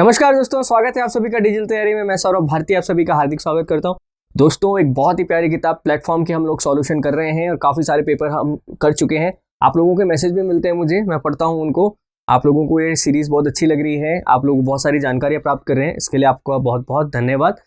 नमस्कार दोस्तों, स्वागत है आप सभी का डिजिटल तैयारी में। मैं सौरभ भारती आप सभी का हार्दिक स्वागत करता हूं। दोस्तों, एक बहुत ही प्यारी किताब प्लेटफॉर्म के हम लोग सॉल्यूशन कर रहे हैं और काफ़ी सारे पेपर हम कर चुके हैं। आप लोगों के मैसेज भी मिलते हैं मुझे, मैं पढ़ता हूं उनको। आप लोगों को ये सीरीज़ बहुत अच्छी लग रही है, आप लोग बहुत सारी जानकारियाँ प्राप्त कर रहे हैं, इसके लिए आपका बहुत बहुत धन्यवाद।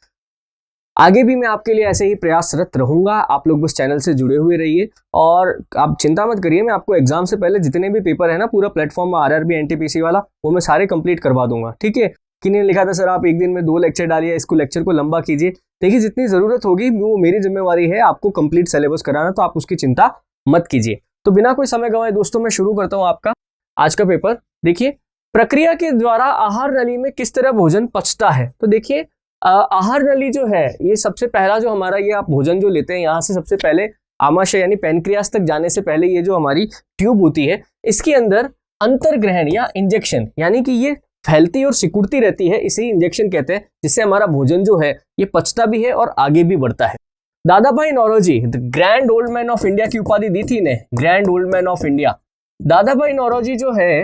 आगे भी मैं आपके लिए ऐसे ही प्रयासरत रहूंगा। आप लोग बस चैनल से जुड़े हुए रहिए और आप चिंता मत करिए। मैं आपको एग्जाम से पहले जितने भी पेपर है ना, पूरा प्लेटफॉर्म में आरआरबी एनटीपीसी वाला, वो मैं सारे कंप्लीट करवा दूंगा। ठीक है, किन्हीं ने लिखा था सर आप एक दिन में 2 लेक्चर डालिए, इसको लेक्चर को लंबा कीजिए। देखिए, जितनी जरूरत होगी वो मेरी जिम्मेवारी है आपको कंप्लीट सिलेबस कराना, तो आप उसकी चिंता मत कीजिए। तो बिना कोई समय गंवाए दोस्तों, मैं शुरू करता हूँ आपका आज का पेपर। देखिए, प्रक्रिया के द्वारा आहार नली में किस तरह भोजन पचता है। तो देखिए, आहार नली जो है, ये सबसे पहला जो हमारा, ये आप भोजन जो लेते हैं यहाँ से सबसे पहले आमाशय यानी पैनक्रियास तक जाने से पहले ये जो हमारी ट्यूब होती है, इसके अंदर अंतर्ग्रहण या इंजेक्शन, यानी कि ये फैलती और सिकुड़ती रहती है, इसे इंजेक्शन कहते हैं, जिससे हमारा भोजन जो है ये पचता भी है और आगे भी बढ़ता है। Dadabhai Naoroji, the grand old man of India की उपाधि दी थी इन्हें, grand old man of India. Dadabhai Naoroji जो है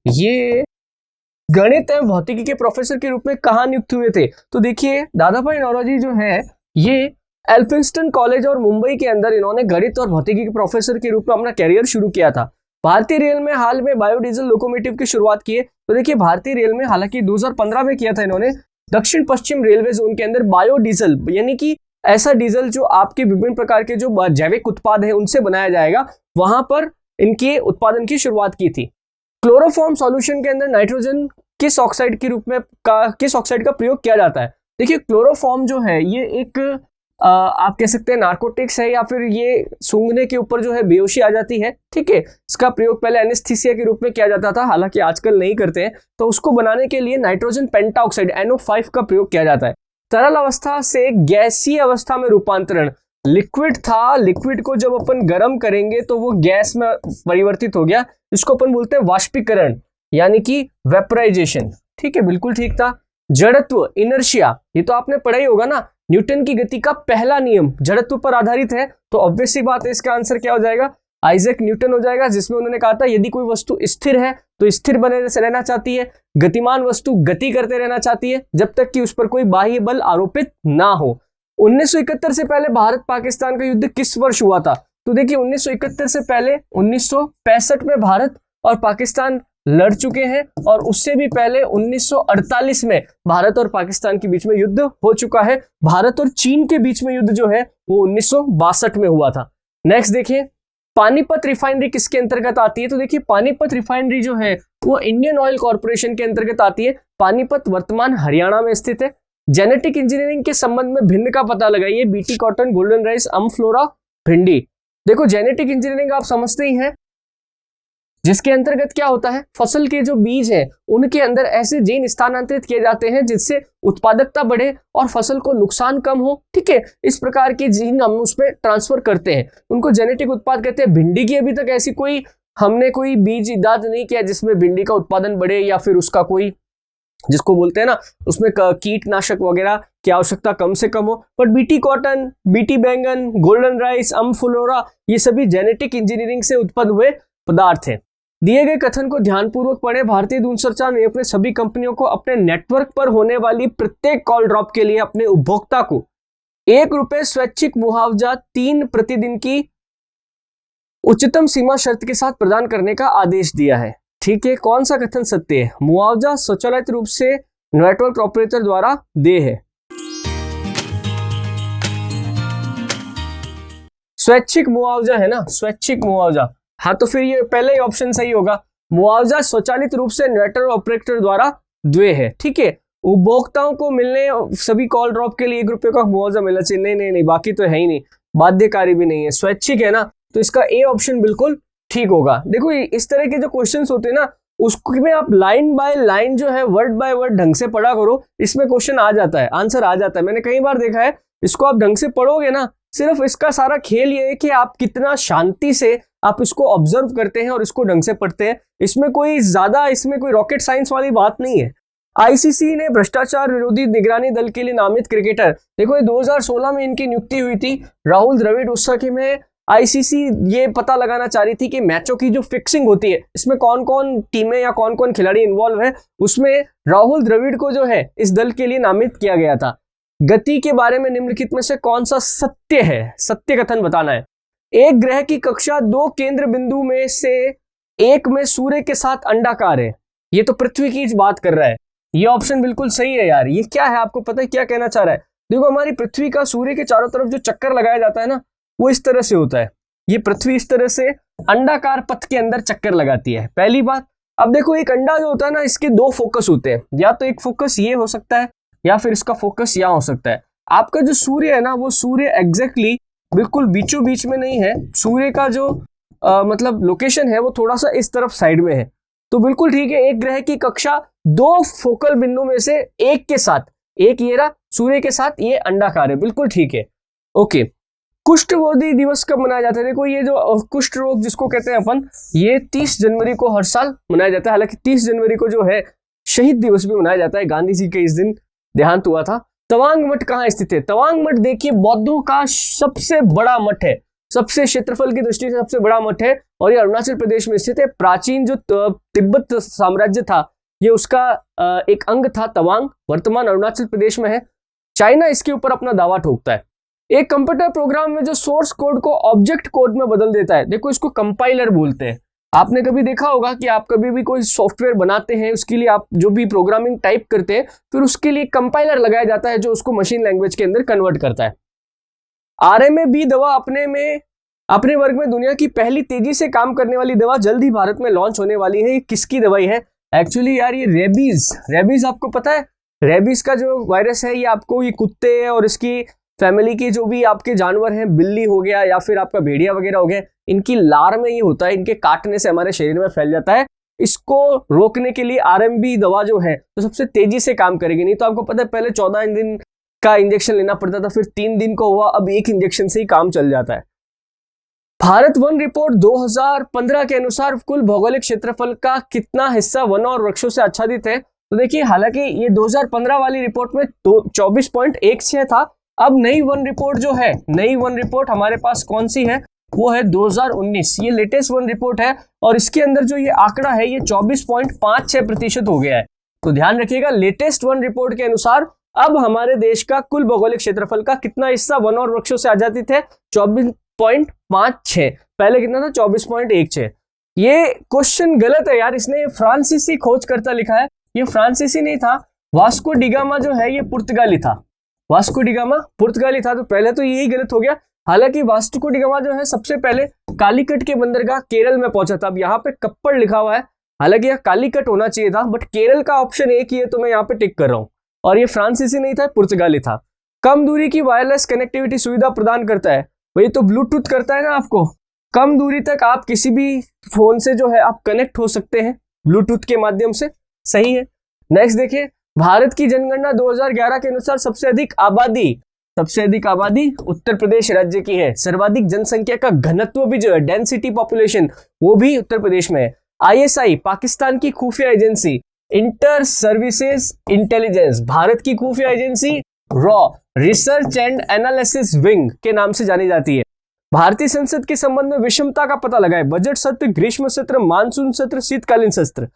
ये गणित एवं भौतिकी के प्रोफेसर के रूप में कहाँ नियुक्त हुए थे। तो देखिए, दादा भाई नौरोजी जो है ये एल्फिंस्टन कॉलेज और मुंबई के अंदर इन्होंने गणित और भौतिकी के प्रोफेसर के रूप में अपना कैरियर शुरू किया था। भारतीय रेल में हाल में बायोडीजल लोकोमोटिव की शुरुआत की है। तो देखिए, भारतीय रेल में हालांकि 2015 में किया था इन्होंने, दक्षिण पश्चिम रेलवे जोन के अंदर बायोडीजल यानी कि ऐसा डीजल जो आपके विभिन्न प्रकार के जो जैविक उत्पाद है उनसे बनाया जाएगा, वहां पर इनके उत्पादन की शुरुआत की थी। क्लोरोफॉर्म सॉल्यूशन के अंदर नाइट्रोजन किस ऑक्साइड के रूप में किस ऑक्साइड का प्रयोग किया जाता है। देखिए, क्लोरोफॉर्म जो है ये एक आप कह सकते हैं नार्कोटिक्स है, या फिर ये सूंघने के ऊपर जो है बेहोशी आ जाती है। ठीक है, इसका प्रयोग पहले एनेस्थीसिया के रूप में किया जाता था, हालांकि आजकल नहीं करते हैं। तो उसको बनाने के लिए नाइट्रोजन पेंटाऑक्साइड NO5 का प्रयोग किया जाता है। तरल अवस्था से गैसीय अवस्था में रूपांतरण, लिक्विड था, लिक्विड को जब अपन गर्म करेंगे तो वो गैस में परिवर्तित हो गया, इसको अपन बोलते हैं वाष्पीकरण यानी कि वेपराइजेशन। ठीक है, बिल्कुल ठीक था। जड़त्व, इनर्शिया, ये तो आपने पढ़ा ही होगा ना, न्यूटन की गति का पहला नियम जड़त्व पर आधारित है। तो ऑब्वियस सी बात है, इसका आंसर क्या हो जाएगा, आइजैक न्यूटन हो जाएगा, जिसमें उन्होंने कहा था यदि कोई वस्तु स्थिर है तो स्थिर बने रहना चाहती है, गतिमान वस्तु गति करते रहना चाहती है जब तक कि उस पर कोई बाह्य बल आरोपित ना हो। 1971 से पहले भारत पाकिस्तान का युद्ध किस वर्ष हुआ था। तो देखिए, 1971 से पहले 1965 में भारत और पाकिस्तान लड़ चुके हैं, और उससे भी पहले 1948 में भारत और पाकिस्तान के बीच में युद्ध हो चुका है। भारत और चीन के बीच में युद्ध जो है वो 1962 में हुआ था। नेक्स्ट देखिए, पानीपत रिफाइनरी किसके अंतर्गत आती है। तो देखिए, पानीपत रिफाइनरी जो है वो इंडियन ऑयल कॉर्पोरेशन के अंतर्गत आती है। पानीपत वर्तमान हरियाणा में स्थित है। जेनेटिक इंजीनियरिंग के संबंध में भिन्न का पता लगाइए, बीटी कॉटन, गोल्डन राइस, अमफ्लोरा, भिंडी। देखो, जेनेटिक इंजीनियरिंग आप समझते ही हैं, जिसके अंतर्गत क्या होता है, फसल के जो बीज हैं उनके अंदर ऐसे जीन स्थानांतरित किए जाते हैं जिससे उत्पादकता बढ़े और फसल को नुकसान कम हो। ठीक है, इस प्रकार के जीन हम उस पर ट्रांसफर करते हैं, उनको जेनेटिक उत्पाद कहते हैं। भिंडी की अभी तक ऐसी कोई हमने कोई बीज ईजाद नहीं किया जिसमें भिंडी का उत्पादन बढ़े, या फिर उसका कोई जिसको बोलते हैं ना उसमें कीटनाशक वगैरह की आवश्यकता कम से कम हो। पर बीटी कॉटन, बीटी बैंगन, गोल्डन राइस, अमफ्लोरा, ये सभी जेनेटिक इंजीनियरिंग से उत्पन्न हुए पदार्थ हैं। दिए गए कथन को ध्यानपूर्वक पढ़ें। भारतीय दूरसंचार ने अपने सभी कंपनियों को अपने नेटवर्क पर होने वाली प्रत्येक कॉल ड्रॉप के लिए अपने उपभोक्ता को ₹1 स्वैच्छिक मुआवजा 3 प्रतिदिन की उच्चतम सीमा शर्त के साथ प्रदान करने का आदेश दिया है। ठीक है, कौन सा कथन सत्य है। मुआवजा स्वचालित रूप से नेटवर्क ऑपरेटर द्वारा देय है। स्वैच्छिक मुआवजा है ना, स्वैच्छिक मुआवजा, हाँ, तो फिर ये पहले ही ऑप्शन सही होगा। मुआवजा स्वचालित रूप से नेटवर्क ऑपरेटर द्वारा देय है। ठीक है, उपभोक्ताओं को मिलने सभी कॉल ड्रॉप के लिए ₹1 का मुआवजा मिलना चाहिए। नहीं नहीं नहीं, बाकी तो है ही नहीं, बाध्यकारी भी नहीं है, स्वैच्छिक है ना, तो इसका ए ऑप्शन बिल्कुल ठीक होगा। देखो, इस तरह के जो क्वेश्चंस होते हैं ना, उसमें आप लाइन बाय लाइन जो है, वर्ड बाय वर्ड ढंग से पढ़ा करो, इसमें क्वेश्चन आ जाता है, आंसर आ जाता है। मैंने कई बार देखा है, इसको आप ढंग से पढ़ोगे ना, सिर्फ इसका सारा खेल ये है कि आप कितना शांति से आप इसको ऑब्जर्व करते हैं और इसको ढंग से पढ़ते हैं। इसमें कोई रॉकेट साइंस वाली बात नहीं है। आईसीसी ने भ्रष्टाचार विरोधी निगरानी दल के लिए नामित क्रिकेटर, देखो ये 2016 में इनकी नियुक्ति हुई थी। राहुल द्रविड़ उस समय में आईसीसी ये पता लगाना चाह रही थी कि मैचों की जो फिक्सिंग होती है इसमें कौन कौन टीमें या कौन कौन खिलाड़ी इन्वॉल्व है, उसमें राहुल द्रविड़ को जो है इस दल के लिए नामित किया गया था। गति के बारे में निम्नलिखित में से कौन सा सत्य है, सत्य कथन बताना है। एक ग्रह की कक्षा दो केंद्र बिंदु में से एक में सूर्य के साथ अंडाकार है। ये तो पृथ्वी की बात कर रहा है, ये ऑप्शन बिल्कुल सही है यार। ये क्या है आपको पता है क्या कहना चाह रहा है? देखो हमारी पृथ्वी का सूर्य के चारों तरफ जो चक्कर लगाया जाता है ना, वो इस तरह से होता है। ये पृथ्वी इस तरह से अंडाकार पथ के अंदर चक्कर लगाती है, पहली बात। अब देखो एक अंडा जो होता है ना, इसके दो फोकस होते हैं, या तो एक फोकस ये हो सकता है या फिर इसका फोकस यहाँ हो सकता है। आपका जो सूर्य है ना, वो सूर्य एग्जैक्टली बिल्कुल बीचों बीच में नहीं है। सूर्य का जो मतलब लोकेशन है वो थोड़ा सा इस तरफ साइड में है। तो बिल्कुल ठीक है, एक ग्रह की कक्षा दो फोकल बिंदु में से एक के साथ, एक ये रहा सूर्य के साथ ये अंडाकार है, बिल्कुल ठीक है। ओके, कुष्ठ रोगी दिवस कब मनाया जाता है? देखो ये जो कुष्ठ रोग जिसको कहते हैं अपन, ये 30 जनवरी को हर साल मनाया जाता है। हालांकि 30 जनवरी को जो है शहीद दिवस भी मनाया जाता है, गांधी जी के इस दिन देहांत हुआ था। तवांग मठ कहाँ स्थित है? तवांग मठ देखिए बौद्धों का सबसे बड़ा मठ है, सबसे क्षेत्रफल की दृष्टि से सबसे बड़ा मठ है, और ये अरुणाचल प्रदेश में स्थित है। प्राचीन जो तिब्बत साम्राज्य था, ये उसका एक अंग था तवांग, वर्तमान अरुणाचल प्रदेश में है। चाइना इसके ऊपर अपना दावा ठोकता है। एक कंप्यूटर प्रोग्राम में जो सोर्स कोड को ऑब्जेक्ट कोड में बदल देता है, देखो इसको कंपाइलर बोलते हैं। आपने कभी देखा होगा कि आप कभी भी कोई सॉफ्टवेयर बनाते हैं, उसके लिए आप जो भी प्रोग्रामिंग टाइप करते हैं, फिर उसके लिए कंपाइलर लगाया जाता है जो उसको मशीन लैंग्वेज के अंदर कन्वर्ट करता है। RMA-B दवा अपने वर्ग में दुनिया की पहली तेजी से काम करने वाली दवा जल्द ही भारत में लॉन्च होने वाली है। ये किसकी दवाई है? एक्चुअली यार ये रेबीज आपको पता है? रेबीज का जो वायरस है, ये आपको ये कुत्ते और इसकी फैमिली के जो भी आपके जानवर हैं, बिल्ली हो गया या फिर आपका भेड़िया वगैरह हो गया, इनकी लार में ये होता है, इनके काटने से हमारे शरीर में फैल जाता है। इसको रोकने के लिए RMB दवा जो है तो सबसे तेजी से काम करेगी। नहीं तो आपको पता है पहले 14 दिन का इंजेक्शन लेना पड़ता था, फिर 3 दिन को हुआ, अब एक इंजेक्शन से ही काम चल जाता है। भारत वन रिपोर्ट 2015 के अनुसार कुल भौगोलिक क्षेत्रफल का कितना हिस्सा वन और वृक्षों से आच्छादित है? तो देखिए हालांकि ये 2015 वाली रिपोर्ट में 24.16 था। अब नई वन रिपोर्ट जो है, नई वन रिपोर्ट हमारे पास कौन सी है? वो है 2019, ये लेटेस्ट वन रिपोर्ट है, और इसके अंदर जो ये आंकड़ा है ये 24.56% हो गया है। तो ध्यान रखिएगा, लेटेस्ट वन रिपोर्ट के अनुसार अब हमारे देश का कुल भौगोलिक क्षेत्रफल का कितना हिस्सा वन और वृक्षों से आच्छादित है? 24.56, पहले कितना था? 24.16। ये क्वेश्चन गलत है यार, इसने फ्रांसीसी खोजकर्ता लिखा है, ये फ्रांसीसी नहीं था। वास्को डिगामा जो है ये पुर्तगाली था, वास्को डिगामा पुर्तगाली था, तो पहले तो यही गलत हो गया। हालांकि वास्को डिगामा जो है सबसे पहले कालीकट के बंदरगाह केरल में पहुंचा था। अब यहाँ पे कप्पड़ लिखा हुआ है, हालांकि यह कालीकट होना चाहिए था, बट केरल का ऑप्शन एक ही है तो मैं यहाँ पे टिक कर रहा हूँ। और ये फ्रांसीसी नहीं था, पुर्तगाली था। कम दूरी की वायरलेस कनेक्टिविटी सुविधा प्रदान करता है, वही तो ब्लूटूथ करता है ना आपको। कम दूरी तक आप किसी भी फोन से जो है आप कनेक्ट हो सकते हैं ब्लूटूथ के माध्यम से, सही है। नेक्स्ट देखिए, भारत की जनगणना 2011 के अनुसार सबसे अधिक आबादी उत्तर प्रदेश राज्य की है। सर्वाधिक जनसंख्या का घनत्व भी जो है, डेंसिटी पॉपुलेशन, वो भी उत्तर प्रदेश में है। ISI पाकिस्तान की खुफिया agency, inter services intelligence Bharat की खुफिया agency raw research and analysis wing के नाम से जानी जाती है। भारतीय संसद के संबंध में विषमता का पता लगाए। बजट सत्र, ग्रीष्म सत्र, मानसून सत्र, शीतकालीन सत्र।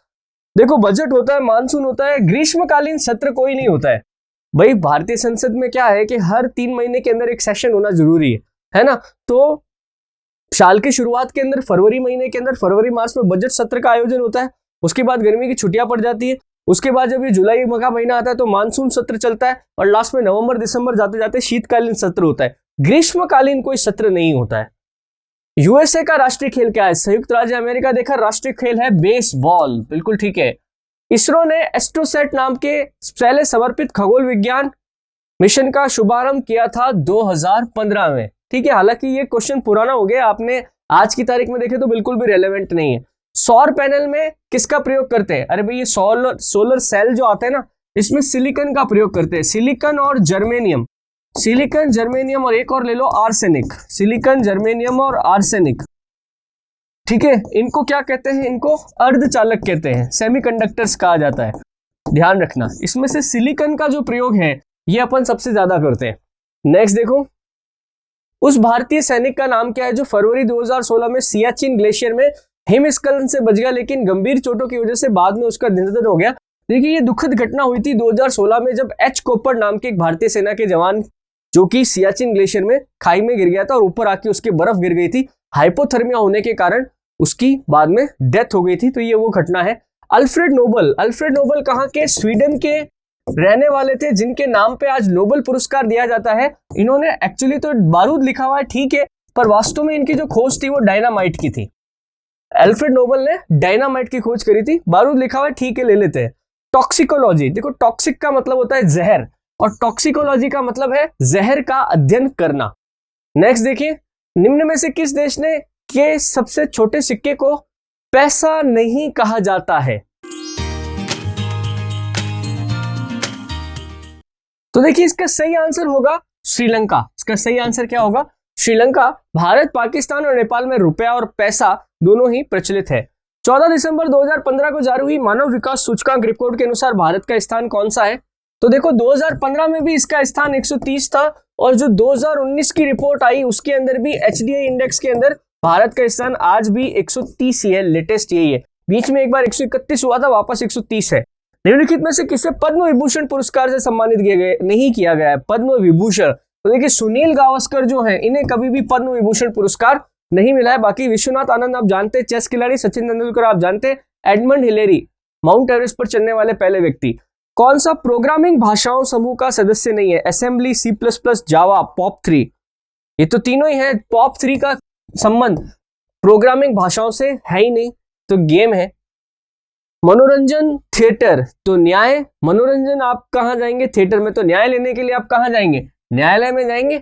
देखो बजट होता है, मानसून होता है, ग्रीष्मकालीन सत्र कोई नहीं होता है भाई। भारतीय संसद में क्या है कि हर 3 महीने के अंदर एक सेशन होना जरूरी है ना। तो साल की शुरुआत के अंदर फरवरी महीने के अंदर, फरवरी मार्च में बजट सत्र का आयोजन होता है। उसके बाद गर्मी की छुट्टियां पड़ जाती है। उसके बाद जब ये जुलाई का महीना आता है तो मानसून सत्र चलता है, और लास्ट में नवंबर दिसंबर जाते जाते शीतकालीन सत्र होता है। ग्रीष्मकालीन कोई सत्र नहीं होता है। USA का राष्ट्रीय खेल क्या है? संयुक्त राज्य अमेरिका देखा, राष्ट्रीय खेल है बेसबॉल, बिल्कुल ठीक है। इसरो ने एस्ट्रोसैट नाम के पहले समर्पित खगोल विज्ञान मिशन का शुभारंभ किया था 2015 में, ठीक है। हालांकि ये क्वेश्चन पुराना हो गया, आपने आज की तारीख में देखे तो बिल्कुल भी रेलेवेंट नहीं है। सौर पैनल में किसका प्रयोग करते हैं? अरे भाई ये सोलर सेल जो आते हैं ना, इसमें सिलिकॉन का प्रयोग करते हैं। सिलिकॉन और जर्मेनियम, सिलिकॉन जर्मेनियम और एक और ले लो आर्सेनिक, सिलिकॉन जर्मेनियम और आर्सेनिक, ठीक है। इनको क्या कहते हैं? इनको अर्धचालक कहते हैं, सेमीकंडक्टर्स कहा जाता है। ध्यान रखना, इसमें से सिलिकॉन का जो प्रयोग है ये अपन सबसे ज्यादा करते हैं। नेक्स्ट देखो, उस भारतीय सैनिक का नाम क्या है जो फरवरी 2016 में सियाचिन ग्लेशियर में हिमस्खलन से बच गया, लेकिन गंभीर चोटों की वजह से बाद में उसका निधन हो गया। देखिए ये दुखद घटना हुई थी 2016 में, जब एच कोपर नाम के एक भारतीय सेना के जवान जो कि सियाचिन ग्लेशियर में खाई में गिर गया था और ऊपर आके उसकी बर्फ गिर गई थी, हाइपोथर्मिया होने के कारण उसकी बाद में डेथ हो गई थी। तो ये वो घटना है। अल्फ्रेड नोबल कहाँ के? स्वीडन के रहने वाले थे, जिनके नाम पे आज नोबेल पुरस्कार दिया जाता है। इन्होंने एक्चुअली तो बारूद लिखा हुआ है ठीक है, पर वास्तव में इनकी जो खोज थी वो डायनामाइट की थी। अल्फ्रेड नोबल ने डायनामाइट की खोज करी थी, बारूद लिखा हुआ है ठीक है, ले लेते हैं। टॉक्सिकोलॉजी, देखो टॉक्सिक का मतलब होता है जहर और टॉक्सिकोलॉजी का मतलब है जहर का अध्ययन करना। नेक्स्ट देखिए, निम्न में से किस देश ने के सबसे छोटे सिक्के को पैसा नहीं कहा जाता है? तो देखिए इसका सही आंसर होगा श्रीलंका। इसका सही आंसर क्या होगा? श्रीलंका। भारत, पाकिस्तान और नेपाल में रुपया और पैसा दोनों ही प्रचलित है। 14 दिसंबर 2015 को जारी हुई मानव विकास सूचकांक रिपोर्ट के अनुसार भारत का स्थान कौन सा है? तो देखो 2015 में भी इसका स्थान 130 था और जो 2019 की रिपोर्ट आई उसके अंदर भी HDI इंडेक्स के अंदर भारत का स्थान आज भी 130 ही है, लेटेस्ट यही है। बीच में एक बार 131 हुआ था, वापस 130 है। निम्नलिखित में से किसे पद्म विभूषण पुरस्कार से सम्मानित नहीं किया गया है? पद्म विभूषण। तो देखिए सुनील गावस्कर जो हैं इन्हें कभी भी पद्म विभूषण पुरस्कार नहीं मिला है। बाकी विश्वनाथ आनंद आप जानते हैं, चेस खिलाड़ी, सचिन तेंदुलकर आप जानते हैं, एडमंड हिलेरी माउंट एवरेस्ट पर चढ़ने वाले पहले व्यक्ति। कौन सा प्रोग्रामिंग भाषाओं समूह का सदस्य नहीं है? असेंबली, C++, जावा, POP3। ये तो तीनों ही है। POP3 का संबंध प्रोग्रामिंग भाषाओं से है ही नहीं, तो गेम है। मनोरंजन, थिएटर, तो न्याय। मनोरंजन आप कहां जाएंगे? थिएटर में। तो न्याय लेने के लिए आप कहां जाएंगे? न्यायालय में जाएंगे।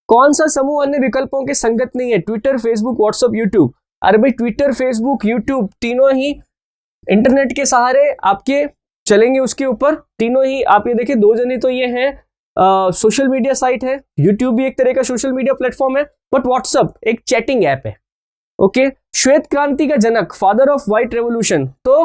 कौन सा समूह अन्य विकल्पों के संगत नहीं है? Twitter, Facebook, WhatsApp, YouTube. अरे भाई ट्विटर, फेसबुक, यूट्यूब तीनों ही इंटरनेट के सहारे आपके चलेंगे, उसके ऊपर तीनों ही। आप ये देखिए दो जने तो ये हैं सोशल मीडिया साइट है, यूट्यूब भी एक तरह का सोशल मीडिया प्लेटफॉर्म है, बट व्हाट्सएप एक चैटिंग ऐप है। ओके। श्वेत क्रांति का जनक, फादर ऑफ व्हाइट रेवोल्यूशन, तो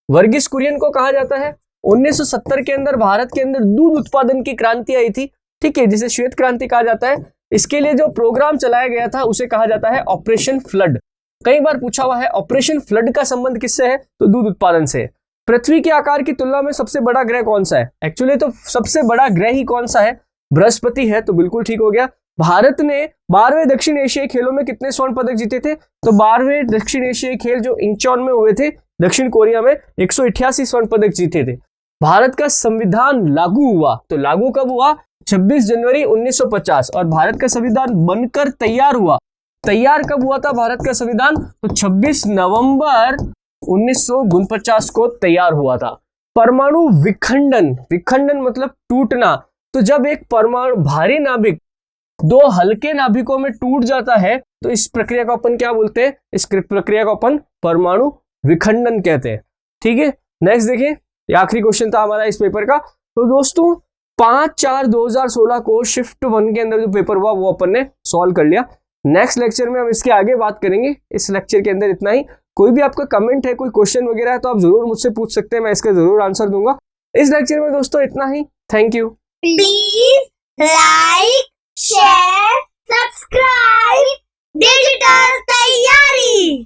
वर्गीस कुरियन को कहा जाता है। 1970 के अंदर भारत के अंदर दूध उत्पादन की क्रांति आई थी, ठीक है, जिसे श्वेत क्रांति कहा जाता है। इसके लिए जो प्रोग्राम चलाया गया था उसे कहा जाता है ऑपरेशन फ्लड। कई बार पूछा हुआ है ऑपरेशन फ्लड का संबंध किससे है? तो दूध उत्पादन से। पृथ्वी के आकार की तुलना में सबसे बड़ा ग्रह कौन सा है? एक्चुअली तो सबसे बड़ा ग्रह ही कौन सा है? बृहस्पति है, तो बिल्कुल ठीक हो गया। भारत ने 12वें दक्षिण एशियाई खेलों में कितने स्वर्ण पदक जीते थे? तो 12वें दक्षिण एशियाई खेल जो इंचॉन में हुए थे दक्षिण कोरिया में, 188 स्वर्ण पदक जीते थे। भारत का संविधान लागू हुआ, तो लागू कब हुआ? 26 जनवरी 1950। और भारत का संविधान बनकर तैयार हुआ, तैयार कब हुआ था भारत का संविधान? तो 26 नवंबर 1949 को तैयार हुआ था। परमाणु विखंडन, विखंडन मतलब टूटना। तो जब एक परमाणु भारी नाभिक दो हल्के नाभिकों में टूट जाता है तो इस प्रक्रिया को अपन क्या बोलते हैं? इस प्रक्रिया को अपन परमाणु विखंडन कहते हैं। ठीक है, नेक्स्ट देखिए, ये आखिरी क्वेश्चन था हमारा इस पेपर का। तो दोस्तों 5/4/2016 को शिफ्ट 1 के अंदर जो पेपर हुआ वो अपन ने सॉल्व कर लिया। नेक्स्ट लेक्चर में हम इसके आगे बात करेंगे। इस लेक्चर के अंदर इतना ही। कोई भी आपका कमेंट है, कोई क्वेश्चन वगैरह है तो आप जरूर मुझसे पूछ सकते हैं, मैं इसका जरूर आंसर दूंगा। इस लेक्चर में दोस्तों इतना ही। Thank you. Please like, share, subscribe digital तैयारी।